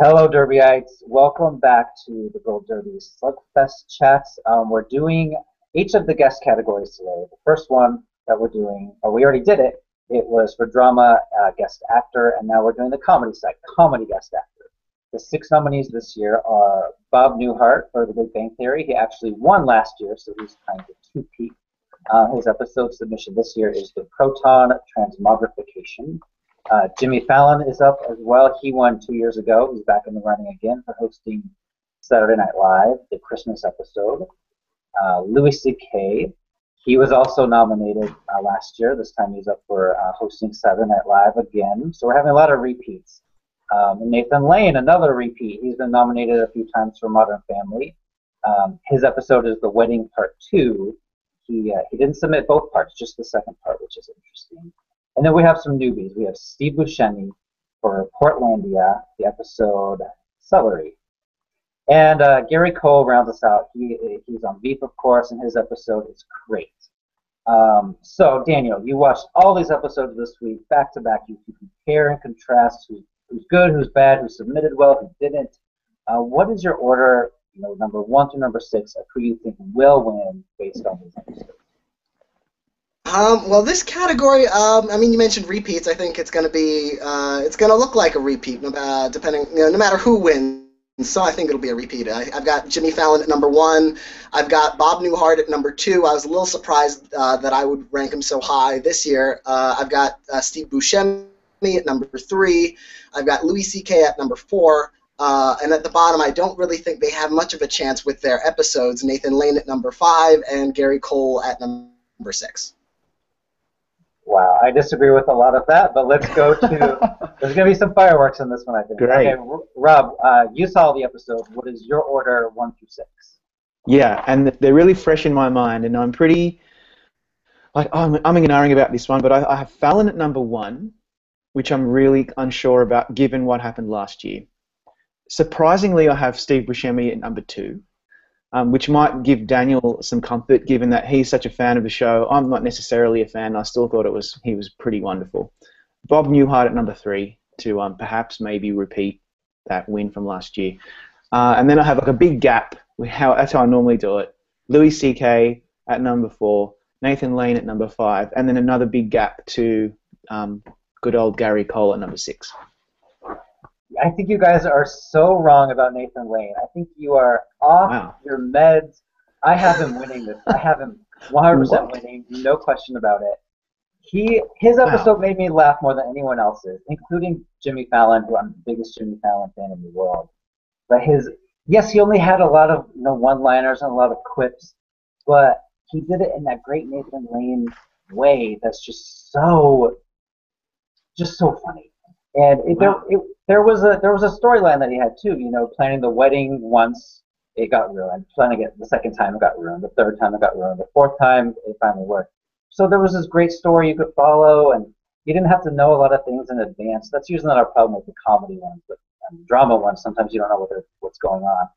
Hello, Derbyites. Welcome back to the Gold Derby Slugfest chats. We're doing each of the guest categories today. The first one that we're doing, we already did it. It was for drama guest actor, and now we're doing the comedy side, comedy guest actor. The six nominees this year are Bob Newhart for The Big Bang Theory. He actually won last year, so he's trying to two-peat. His episode submission this year is the proton transmogrification. Jimmy Fallon is up as well. He won 2 years ago. He's back in the running again for hosting Saturday Night Live, the Christmas episode. Louis C.K., he was also nominated last year. This time he's up for hosting Saturday Night Live again. So we're having a lot of repeats. Nathan Lane, another repeat. He's been nominated a few times for Modern Family. His episode is The Wedding Part 2. He didn't submit both parts, just the second part, which is interesting. And then we have some newbies. We have Steve Buscemi for Portlandia, the episode Celery. And Gary Cole rounds us out. He's on Veep, of course, and his episode is great. So, Daniel, you watched all these episodes this week, back to back. You can compare and contrast who's good, who's bad, who submitted well, who didn't. What is your order, number 1 through number 6, of who you think will win based on these episodes? Well, this category, you mentioned repeats. I think it's going to be, it's going to look like a repeat, depending, no matter who wins. So I think it'll be a repeat. I've got Jimmy Fallon at number 1. I've got Bob Newhart at number 2. I was a little surprised that I would rank him so high this year. I've got Steve Buscemi at number 3. I've got Louis C.K. at number 4. And at the bottom, I don't really think they have much of a chance with their episodes. Nathan Lane at number 5 and Gary Cole at number 6. Wow, I disagree with a lot of that, but let's go to, there's going to be some fireworks in this one, I think. Great. Okay, Rob, you saw the episode. What is your order 1 through 6? Yeah, and they're really fresh in my mind, and I'm pretty, I'm ignoring about this one, but I have Fallon at number 1, which I'm really unsure about given what happened last year. Surprisingly, I have Steve Buscemi at number 2. Which might give Daniel some comfort, given that he's such a fan of the show. I'm not necessarily a fan. I still thought he was pretty wonderful. Bob Newhart at number 3 to perhaps maybe repeat that win from last year. And then I have a big gap. That's how I normally do it. Louis C.K. at number 4, Nathan Lane at number 5, and then another big gap to good old Gary Cole at number 6. I think you guys are so wrong about Nathan Lane. I think you are off your meds. I have him winning this. I have him 100% winning, no question about it. His episode made me laugh more than anyone else's, including Jimmy Fallon, who I'm the biggest Jimmy Fallon fan in the world. But he only had a lot of one-liners and a lot of quips, but he did it in that great Nathan Lane way that's just so funny. And there was a storyline that he had too. Planning the wedding once, it got ruined. Planning it the second time, it got ruined. The third time, it got ruined. The fourth time, it finally worked. So there was this great story you could follow, and you didn't have to know a lot of things in advance. That's usually not our problem with the comedy ones, but drama ones, sometimes you don't know what's going on.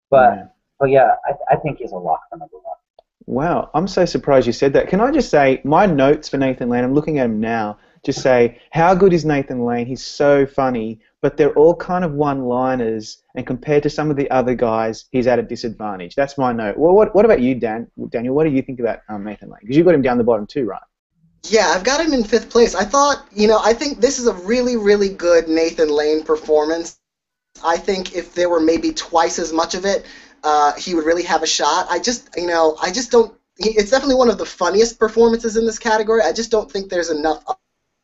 But yeah, I think he's a lock for number 1. Wow, I'm so surprised you said that. Can I just say, my notes for Nathan Lane, I'm looking at him now, just say, how good is Nathan Lane? He's so funny, but they're all kind of one-liners, and compared to some of the other guys, he's at a disadvantage. That's my note. Well, what about you, Daniel? What do you think about Nathan Lane? Because you got him down the bottom too, right? Yeah, I've got him in 5th place. I think this is a really, really good Nathan Lane performance. I think if there were maybe twice as much of it, he would really have a shot. I just don't. It's definitely one of the funniest performances in this category. I just don't think there's enough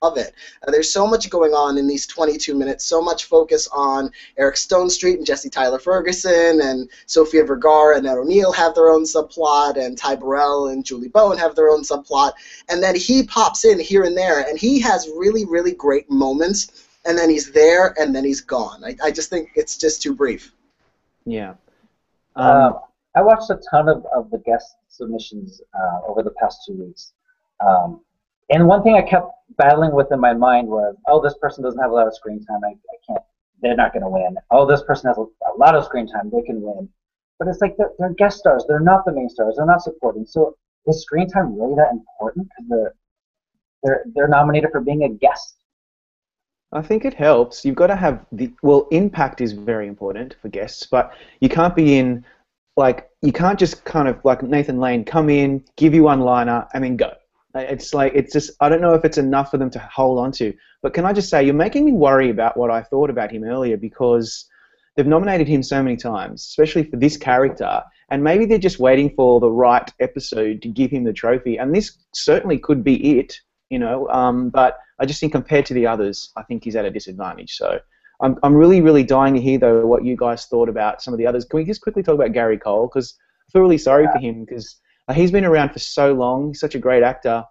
of it. There's so much going on in these 22 minutes, so much focus on Eric Stonestreet and Jesse Tyler Ferguson, and Sofia Vergara and Ed O'Neill have their own subplot, and Ty Burrell and Julie Bowen have their own subplot, and then he pops in here and there, and he has really, really great moments, and then he's there, and then he's gone. I just think it's just too brief. Yeah. I watched a ton of the guest submissions over the past 2 weeks. And one thing I kept battling with in my mind was, oh, this person doesn't have a lot of screen time. I can't. They're not going to win. Oh, this person has a lot of screen time. They can win. But it's like they're guest stars. They're not the main stars. They're not supporting. So is screen time really that important? Because they're nominated for being a guest. I think it helps. You've got to have well, impact is very important for guests, but you can't be in, like, you can't just kind of, like Nathan Lane, come in, give you one liner, and then go. It's like, it's just, I don't know if it's enough for them to hold on to. But can I just say, you're making me worry about what I thought about him earlier, because they've nominated him so many times, especially for this character, and maybe they're just waiting for the right episode to give him the trophy, and this certainly could be it, but I just think compared to the others, I think he's at a disadvantage. So I'm really, really dying to hear, though, what you guys thought about some of the others. Can we just quickly talk about Gary Cole? Because I feel really sorry for him, because he's been around for so long. He's such a great actor.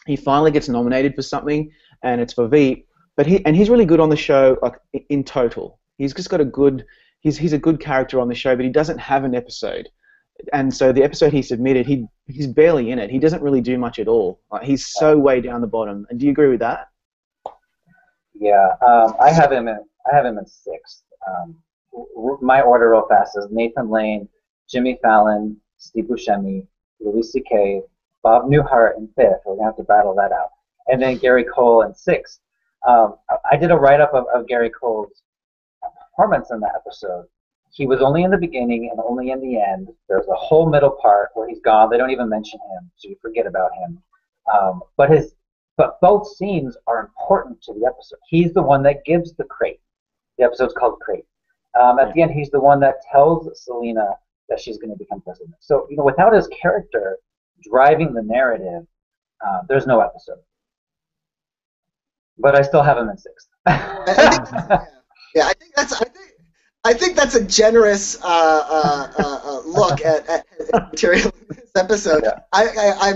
He finally gets nominated for something, and it's for Veep. But he's really good on the show, like, in total. He's just got a good, he's a good character on the show, but he doesn't have an episode. And so the episode he submitted, he's barely in it. He doesn't really do much at all. Like, he's so way down the bottom. And do you agree with that? Yeah, I have him in sixth. My order real fast is Nathan Lane, Jimmy Fallon, Steve Buscemi, Louis C.K., Bob Newhart in fifth. We're gonna have to battle that out, and then Gary Cole in sixth. I did a write-up of Gary Cole's performance in that episode. He was only in the beginning and only in the end. There's a whole middle part where he's gone. They don't even mention him, so you forget about him. But both scenes are important to the episode. He's the one that gives the crate. The episode's called Crate. At the end, he's the one that tells Selena that she's going to become president. So, without his character driving the narrative, there's no episode. But I still have him in sixth. I think that's a generous look at material in this episode. Yeah.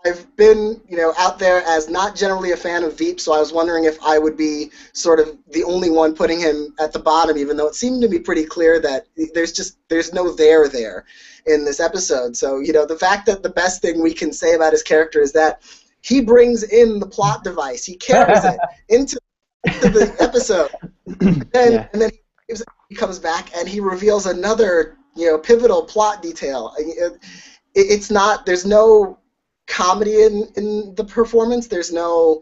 I've been out there as not generally a fan of Veep, so I was wondering if I would be sort of the only one putting him at the bottom, even though it seemed to be pretty clear that there's no there in this episode. So the fact that the best thing we can say about his character is that he brings in the plot device, he carries it into the episode, and then he comes back and he reveals another pivotal plot detail. It's not, there's no comedy in the performance. There's no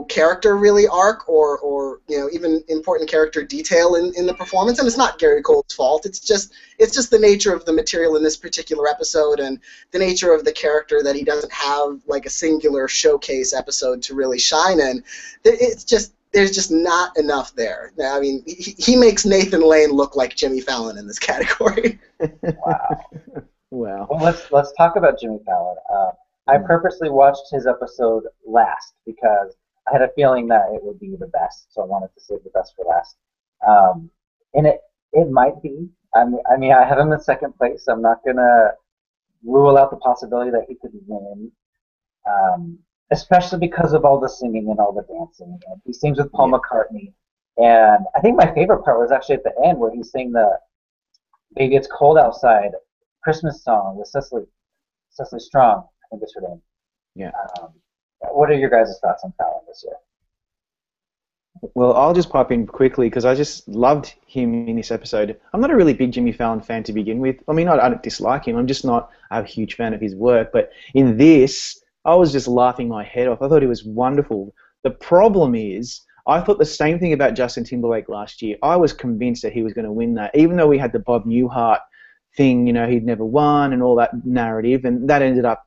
character really arc or even important character detail in the performance, and it's not Gary Cole's fault. It's just the nature of the material in this particular episode and the nature of the character that he doesn't have like a singular showcase episode to really shine in. There's just not enough there. I mean, he makes Nathan Lane look like Jimmy Fallon in this category. Wow. Wow. Well, let's talk about Jimmy Fallon. I purposely watched his episode last because I had a feeling that it would be the best, so I wanted to save the best for last. And it might be. I mean, I have him in second place. I'm not gonna rule out the possibility that he could win, especially because of all the singing and all the dancing. And he sings with Paul McCartney, and I think my favorite part was actually at the end where he sang the "Baby It's Cold Outside" Christmas song with Cecily Strong, I think is her name. Yeah. What are your guys' thoughts on Fallon this year? Well, I'll just pop in quickly because I just loved him in this episode. I'm not a really big Jimmy Fallon fan to begin with. I mean, I don't dislike him. I'm just not a huge fan of his work. But in this, I was just laughing my head off. I thought he was wonderful. The problem is, I thought the same thing about Justin Timberlake last year. I was convinced that he was going to win that, even though we had the Bob Newhart thing, he'd never won and all that narrative, and that ended up,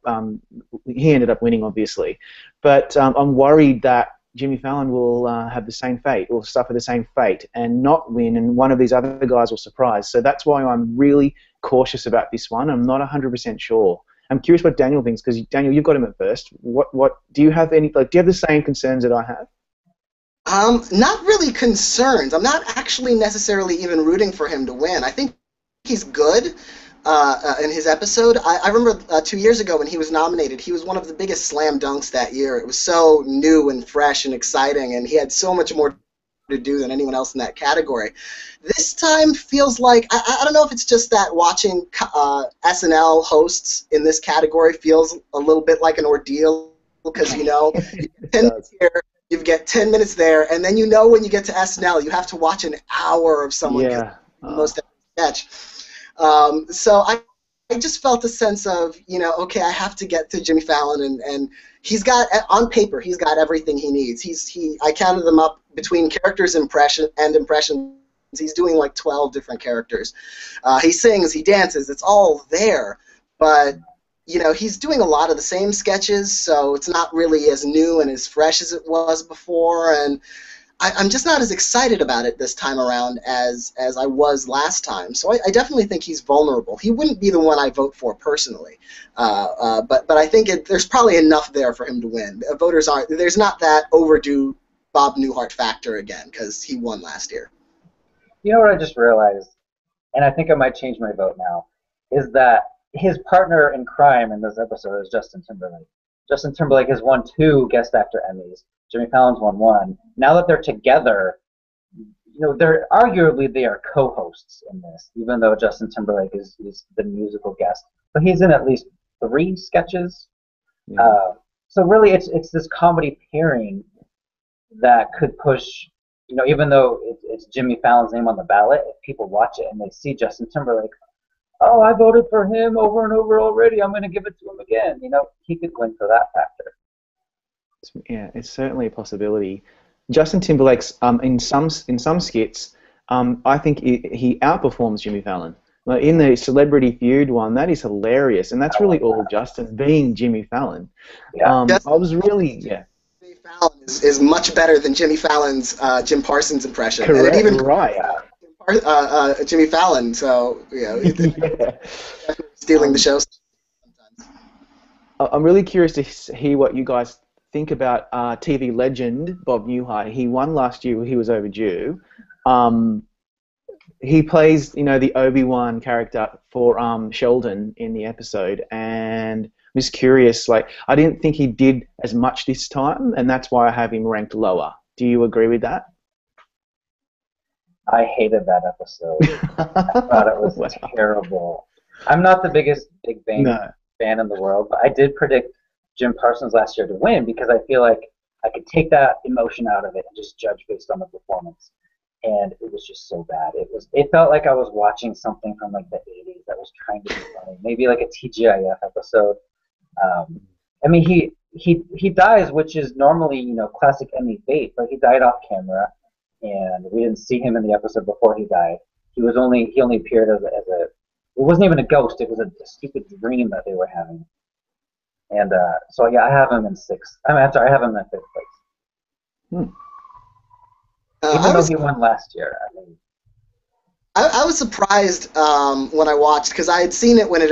he ended up winning, obviously. But I'm worried that Jimmy Fallon will have the same fate, or suffer the same fate, and not win, and one of these other guys will surprise. So that's why I'm really cautious about this one. I'm not 100% sure. I'm curious what Daniel thinks, because Daniel, you've got him at first. What do you have any? Do you have the same concerns that I have? Not really concerns. I'm not actually necessarily even rooting for him to win. I think he's good in his episode. I remember 2 years ago when he was nominated, he was one of the biggest slam dunks that year. It was so new and fresh and exciting, and he had so much more to do than anyone else in that category. This time feels like, I don't know if it's just that watching SNL hosts in this category feels a little bit like an ordeal, because you get 10 minutes here, you get 10 minutes there, and then when you get to SNL, you have to watch an hour of someone get the most sketch. So I just felt a sense of, okay, I have to get to Jimmy Fallon, and he's got, on paper, he's got everything he needs. I counted them up between characters and impressions. He's doing like 12 different characters. He sings, he dances, it's all there. But, he's doing a lot of the same sketches, so it's not really as new and as fresh as it was before. And I'm just not as excited about it this time around as I was last time. So I definitely think he's vulnerable. He wouldn't be the one I vote for personally, but I think there's probably enough there for him to win. There's not that overdue Bob Newhart factor again because he won last year. You know what I just realized, and I think I might change my vote now, is that his partner in crime in this episode is Justin Timberlake. Justin Timberlake has won 2 Guest Actor Emmys. Jimmy Fallon's won 1. Now that they're together, they are co-hosts in this, even though Justin Timberlake is the musical guest. But he's in at least 3 sketches. Yeah. So really, it's this comedy pairing that could push. Even though it's Jimmy Fallon's name on the ballot, if people watch it and they see Justin Timberlake, oh, I voted for him over and over already, I'm going to give it to him again. He could win for that factor. Yeah, it's certainly a possibility. Justin Timberlake's in some skits, I think he outperforms Jimmy Fallon. Like in the Celebrity Feud one, that is hilarious, and that's really all Justin being Jimmy Fallon. Yeah. I was really Jimmy Fallon is much better than Jimmy Fallon's Jim Parsons impression. Correct. And it even right. Jimmy Fallon, so stealing the show. Sometimes. I'm really curious to hear what you guys think about TV legend Bob Newhart. He won last year. He was overdue. He plays, the Obi-Wan character for Sheldon in the episode, and I'm just curious. I didn't think he did as much this time, and that's why I have him ranked lower. Do you agree with that? I hated that episode. I thought it was terrible. I'm not the biggest Big Bang fan in the world, but I did predict Jim Parsons last year to win because I feel like I could take that emotion out of it and just judge based on the performance. And it was just so bad. It felt like I was watching something from the 80s that was trying to be funny. Maybe like a TGIF episode. He dies, which is normally classic Emmy fate, but he died off camera. And we didn't see him in the episode before he died. He only appeared as a it wasn't even a ghost. It was a stupid dream that they were having. And so yeah, I have him in 6th. I'm sorry, I have him in 5th place. Even though he won last year. I was surprised when I watched because I had seen it when it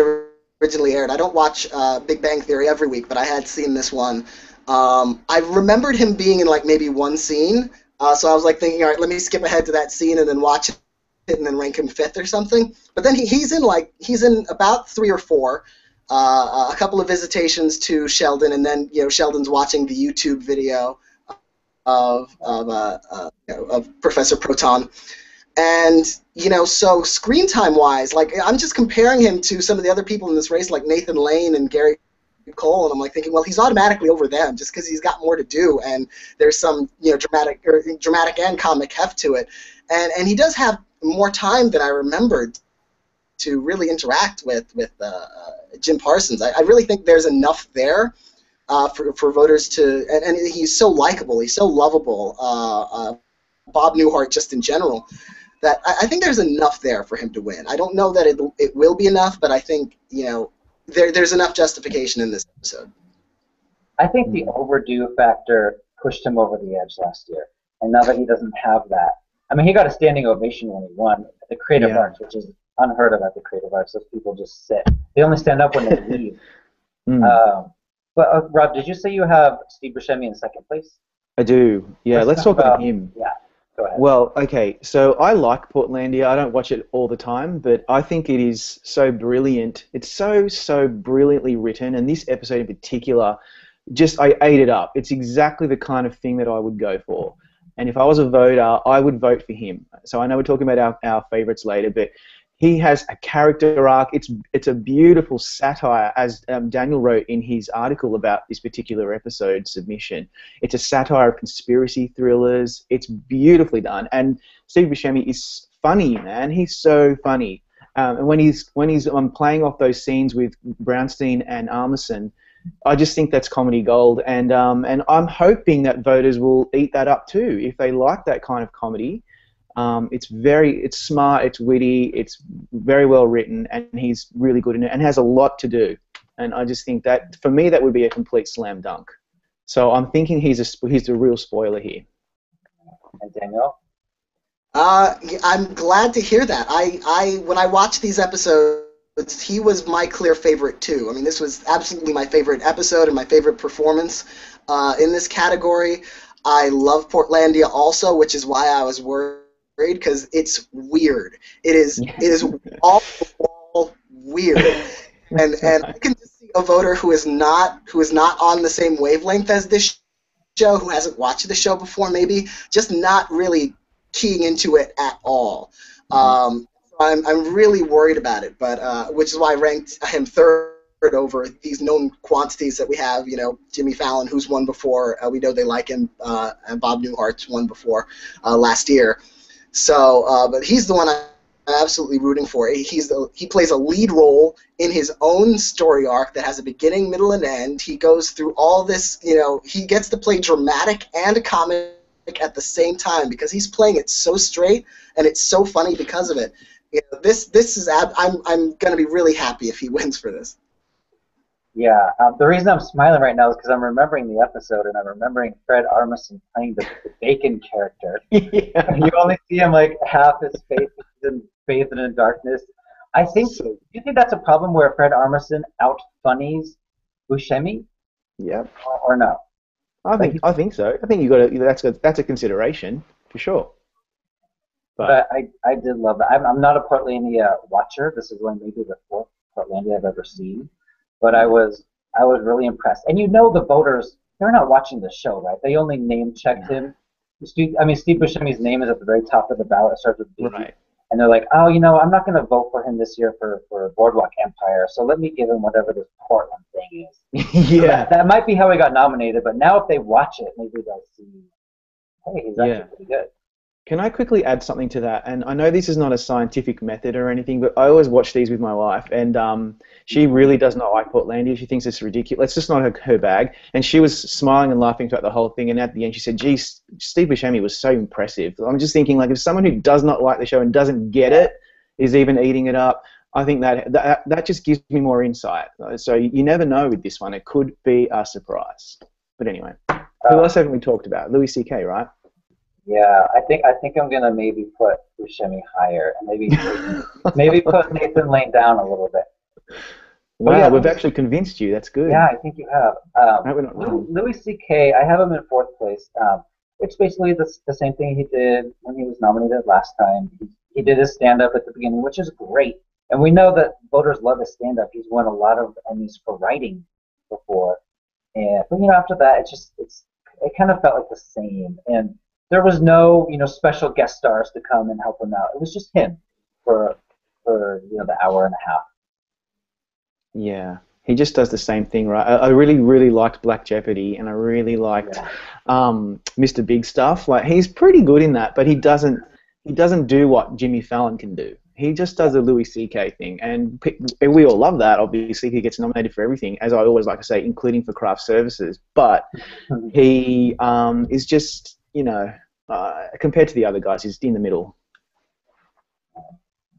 originally aired. I don't watch Big Bang Theory every week, but I had seen this one. I remembered him being in maybe one scene. So I was thinking, all right, let me skip ahead to that scene and then watch it and then rank him 5th or something. But then he's in about 3 or 4, a couple of visitations to Sheldon, and then Sheldon's watching the YouTube video of Professor Proton, and so screen time wise, I'm just comparing him to some of the other people in this race, like Nathan Lane and Gary Cole, and I'm thinking, well, he's automatically over them just because he's got more to do, and there's some dramatic and comic heft to it, and he does have more time than I remembered to really interact with Jim Parsons. I really think there's enough there for voters to, and he's so likable, he's so lovable, Bob Newhart just in general, that I think there's enough there for him to win. I don't know that it will be enough, but I think there's enough justification in this episode. I think the overdue factor pushed him over the edge last year, and now that he doesn't have that, he got a standing ovation when he won the Creative Arts, which is unheard of at the Creative Arts. Those people just sit. They only stand up when they leave. But Rob, did you say you have Steve Buscemi in 2nd place? I do. Yeah, let's talk about him. Yeah, go ahead. Well, okay, so I like Portlandia. I don't watch it all the time, but I think it is so brilliant. It's so brilliantly written, and this episode in particular, I ate it up. It's exactly the kind of thing that I would go for. And if I was a voter, I would vote for him. So I know we're talking about our favorites later, but he has a character arc. It's a beautiful satire, as Daniel wrote in his article about this particular episode submission. It's a satire of conspiracy thrillers. It's beautifully done. And Steve Buscemi is funny, man. He's so funny. And when he's playing off those scenes with Brownstein and Armisen, I just think that's comedy gold, and I'm hoping that voters will eat that up too if they like that kind of comedy. It's smart, it's witty, it's very well written, and he's really good in it, and has a lot to do. And I just think that for me that would be a complete slam dunk. So I'm thinking he's the real spoiler here. And Daniel? I'm glad to hear that. When I watched these episodes, he was my clear favorite too. I mean, this was absolutely my favorite episode and my favorite performance in this category. I love Portlandia also, which is why I was worried, because it's weird. It is all the wall weird, and I can just see a voter who is not on the same wavelength as this show, who hasn't watched the show before, maybe just not really keying into it at all. I'm really worried about it, but which is why I ranked him third over these known quantities that we have. You know, Jimmy Fallon, who's won before. We know they like him, and Bob Newhart's won before last year. So, but he's the one I'm absolutely rooting for. He plays a lead role in his own story arc that has a beginning, middle, and end. He goes through all this. You know, he gets to play dramatic and comic at the same time because he's playing it so straight, and it's so funny because of it. You know, this is I'm gonna be really happy if he wins for this. Yeah, the reason I'm smiling right now is because I'm remembering the episode, and I'm remembering Fred Armisen playing the Bacon character. Yeah. You only see him like half his face is bathed in darkness. I think. Do you think that's a problem where Fred Armisen out funnies Buscemi? Yep. Or no? I think so. I think you got to. That's a consideration for sure. But I did love that. I'm not a Portlandia watcher. This is only maybe the fourth Portlandia I've ever seen. But I was really impressed. And you know the voters, they're not watching the show, right? They only name checked him. Steve Buscemi's name is at the very top of the ballot. It starts with B. Right. And they're like, oh, you know, I'm not going to vote for him this year for Boardwalk Empire, so let me give him whatever this Portland thing is. Yeah. So that might be how he got nominated, but now if they watch it, maybe they'll see, hey, he's actually pretty good. Can I quickly add something to that? And I know this is not a scientific method or anything, but I always watch these with my wife, and she really does not like Portlandia. She thinks it's ridiculous. It's just not her bag. And she was smiling and laughing throughout the whole thing, and at the end she said, geez, Steve Buscemi was so impressive. I'm just thinking, like, if someone who does not like the show and doesn't get it is even eating it up, I think that just gives me more insight. So you never know with this one. It could be a surprise. But anyway, who else haven't we talked about? Louis C.K., right? Yeah, I think I'm gonna maybe put Buscemi higher, and maybe put Nathan Lane down a little bit. Wow, yeah, we've actually convinced you. That's good. Yeah, I think you have. We're not wrong. Louis C.K., I have him in fourth place. It's basically the same thing he did when he was nominated last time. He did his stand-up at the beginning, which is great. And we know that voters love his stand-up. He's won a lot of Emmys for writing before. But you know, after that, it kind of felt like the same. And there was no, special guest stars to come and help him out. It was just him for the hour and a half. Yeah, he just does the same thing, right? I really, really liked Black Jeopardy, and I really liked Mr. Big Stuff. Like, he's pretty good in that, but he doesn't do what Jimmy Fallon can do. He just does the Louis C.K. thing, and we all love that. Obviously, he gets nominated for everything, as I always like to say, including for craft services. But he is just, compared to the other guys, he's in the middle.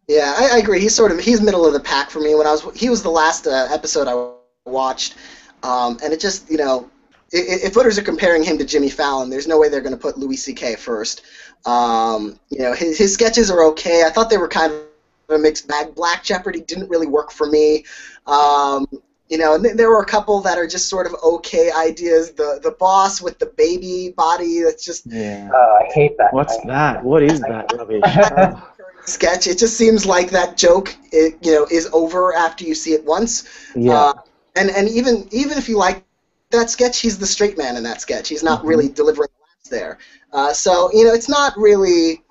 Yeah, I agree. He's middle of the pack for me. He was the last episode I watched, and it just, if voters are comparing him to Jimmy Fallon, there's no way they're going to put Louis C.K. first. His sketches are okay. I thought they were kind of a mixed bag. Black Jeopardy didn't really work for me. And there were a couple that are just sort of okay ideas. The boss with the baby body, that's just... Yeah. I hate that. What's that? What is that rubbish? Sketch. It just seems like that joke, is over after you see it once. Yeah. And even if you like that sketch, he's the straight man in that sketch. He's not really delivering laughs there. So it's not really...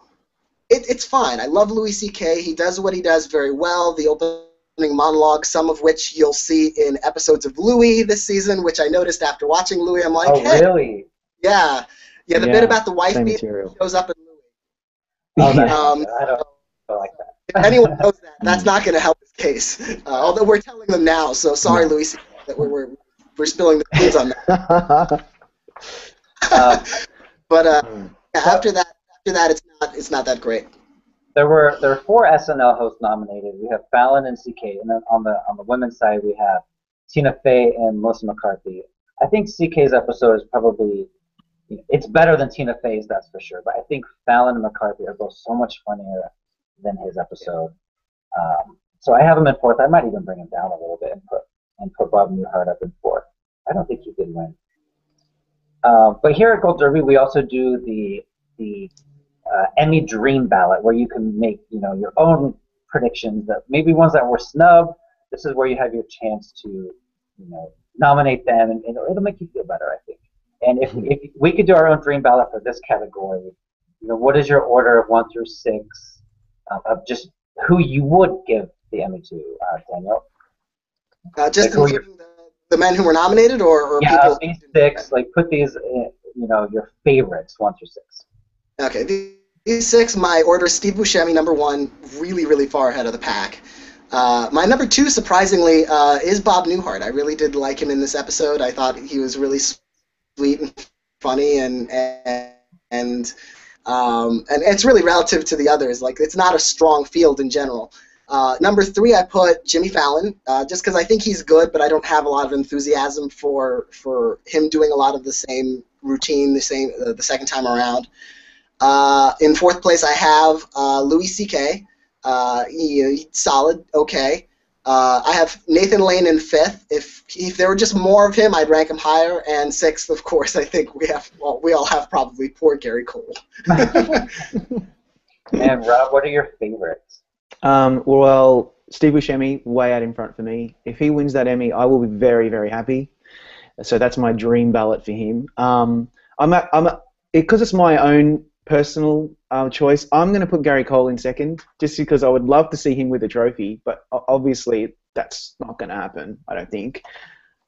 It's fine. I love Louis C.K. He does what he does very well. The opening monologue, some of which you'll see in episodes of Louis this season, which I noticed after watching Louis. I'm like, hey. Really? Yeah. Yeah, the bit about the wife beater shows up in Louis. I don't like that. If anyone knows that, that's not going to help his case. Although we're telling them now, so sorry, Louis, that we're we're spilling the beans on that. Um, But after that, it's not that great. there were 4 SNL hosts nominated. We have Fallon and CK, and then on the women's side we have Tina Fey and Melissa McCarthy. I think CK's episode is probably it's better than Tina Fey's, that's for sure. But I think Fallon and McCarthy are both so much funnier than his episode. So I have him in fourth. I might even bring him down a little bit and put Bob Newhart up in fourth. I don't think he did win. But here at Gold Derby, we also do the Emmy Dream Ballot, where you can make your own predictions that maybe ones that were snubbed. This is where you have your chance to nominate them, and it'll make you feel better, I think. And if we could do our own Dream Ballot for this category, what is your order of 1 through 6 of just who you would give the Emmy to, Daniel? Just including the men who were nominated, or people. Yeah, these 6. Like put these, your favorites 1 through 6. Okay, these 6. My order is Steve Buscemi, number 1, really, really far ahead of the pack. My number 2, surprisingly, is Bob Newhart. I really did like him in this episode. I thought he was really sweet and funny, and it's really relative to the others. Like, it's not a strong field in general. Number 3, I put Jimmy Fallon, just because I think he's good, but I don't have a lot of enthusiasm for him doing a lot of the same routine, the second time around. In 4th place, I have Louis C.K. He's solid, okay. I have Nathan Lane in 5th. If there were just more of him, I'd rank him higher. And 6th, of course, I think we all have probably poor Gary Cole. And Rob, what are your favorites? Well, Steve Buscemi, way out in front for me. If he wins that Emmy, I will be very, very happy. So that's my dream ballot for him. Because it's my own personal choice, I'm going to put Gary Cole in 2nd, just because I would love to see him with a trophy, but obviously that's not going to happen, I don't think.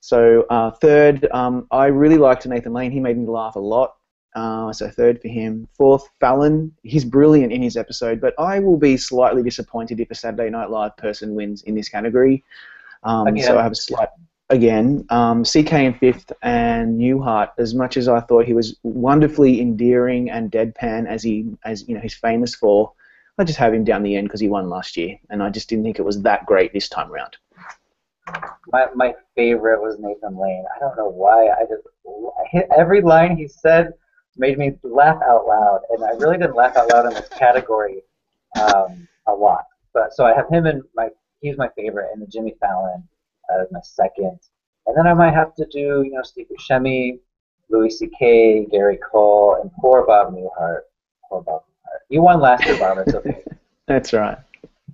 So 3rd, I really liked Nathan Lane. He made me laugh a lot. So 3rd for him. 4th, Fallon. He's brilliant in his episode, but I will be slightly disappointed if a Saturday Night Live person wins in this category. So I have a slight... Again, CK in 5th, and Newhart. As much as I thought he was wonderfully endearing and deadpan, as he's famous for, I just have him down the end because he won last year, and I just didn't think it was that great this time around. My favorite was Nathan Lane. I don't know why. Every line he said made me laugh out loud, and I really didn't laugh out loud in this category a lot. But so I have him he's my favorite, and the Jimmy Fallon as my 2nd. And then I might have to do, Steve Buscemi, Louis C.K., Gary Cole, and poor Bob Newhart. Poor Bob Newhart. You won last year, Bob. It's okay. That's right.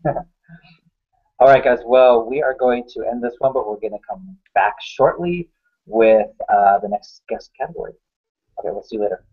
All right, guys. Well, we are going to end this one, but we're going to come back shortly with the next guest category. Okay, we'll see you later.